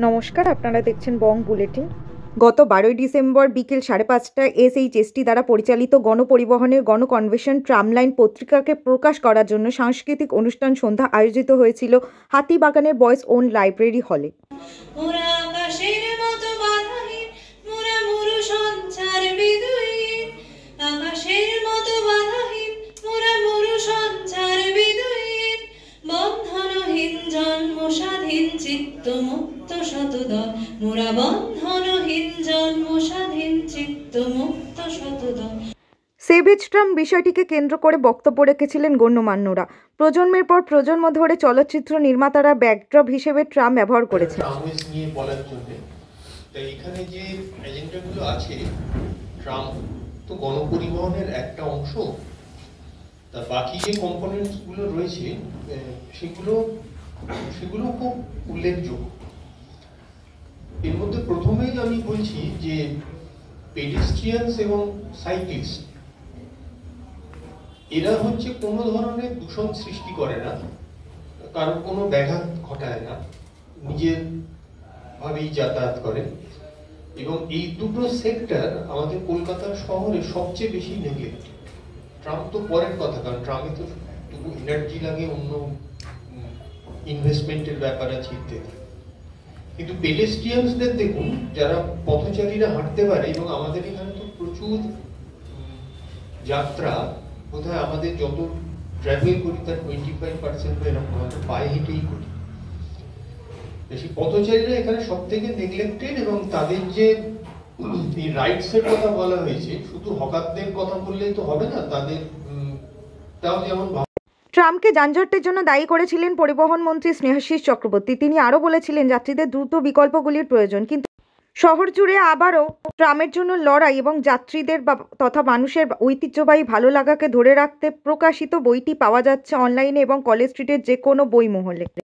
নমস্কার, আপনারা দেখছেন বং বুলেটিন। গত 12ই ডিসেম্বর বিকেল 5:30টায় এসএইচএসটি দ্বারা পরিচালিত গণপরিবহনের গণকনভেনশন ট্রামলাইন পত্রিকাকে প্রকাশ করার জন্য সাংস্কৃতিক অনুষ্ঠান সন্ধ্যা আয়োজিত হয়েছিল হাতিবাগানের বয়েজ ওন লাইব্রেরি হলে। জন্মস্বাধীন চিত্ত মুক্ত শতদল মোরা বন্ধনহীন জন্মস্বাধীন চিত্ত মুক্ত শতদল। সেভেজ ট্রাম বিষয়টিকে কেন্দ্র করে বক্তব্য রেখেছিলেন গণ্যমান্যরা। প্রজন্মের পর প্রজন্ম ধরে চলচ্চিত্র নির্মাতারা ব্যাকড্রপ হিসেবে ট্রাম ব্যবহার করেছে। এখানে যে এজেন্ডাগুলো আছে, ট্রাম তো গণপরিবহনের একটা অংশ, তার বাকি যে কম্পোনেন্টস গুলো রয়েছে সেগুলো খুব উল্লেখযোগ্য। এর মধ্যে প্রথমেই আমি বলছি যে পেডেস্ট্রিয়ানস এবং সাইক্লিস্ট এরা হচ্ছে কোনো ধরনের দূষণ সৃষ্টি করে না, কারোর কোনো ব্যাঘাত ঘটায় না, নিজের ভাবেই যাতায়াত করে। এবং এই দুটো সেক্টর আমাদের কলকাতা শহরে সবচেয়ে বেশি নেগলেক্ট। ট্রাম তো পরের কথা, কারণ ট্রামে তো টুকু এনার্জি লাগে, অন্য ইনভেস্টমেন্টের ব্যাপার আছে ইত্যাদি। কিন্তু পেডেস্ট্রিয়ানসদের দেখুন, যারা পথচারীরা হাঁটতে পারে, এবং আমাদের এখানে তো প্রচুর যাত্রা, বোধহয় আমাদের যত ট্রাভেল করি তার 25% এরকম হয়তো পায়ে হেঁটেই করি। বেশি পথচারীরা এখানে সব থেকে নেগলেক্টেড, এবং তাদের যে এই রাইটস এর কথা বলা হয়েছে, শুধু হকারদের কথা বললেই তো হবে না, তাদের তাও যেমন। ট্রামকে যানজটের জন্য দায়ী করেছিলেন পরিবহন মন্ত্রী স্নেহাশিস চক্রবর্তী। তিনি আরও বলেছিলেন যাত্রীদের দ্রুত বিকল্পগুলির প্রয়োজন, কিন্তু শহর জুড়ে আবারও ট্রামের জন্য লড়াই এবং যাত্রীদের তথা মানুষের ঐতিহ্যবাহী ভালো লাগাকে ধরে রাখতে প্রকাশিত বইটি পাওয়া যাচ্ছে অনলাইনে এবং কলেজ স্ট্রিটের যে কোনো বই মহলে।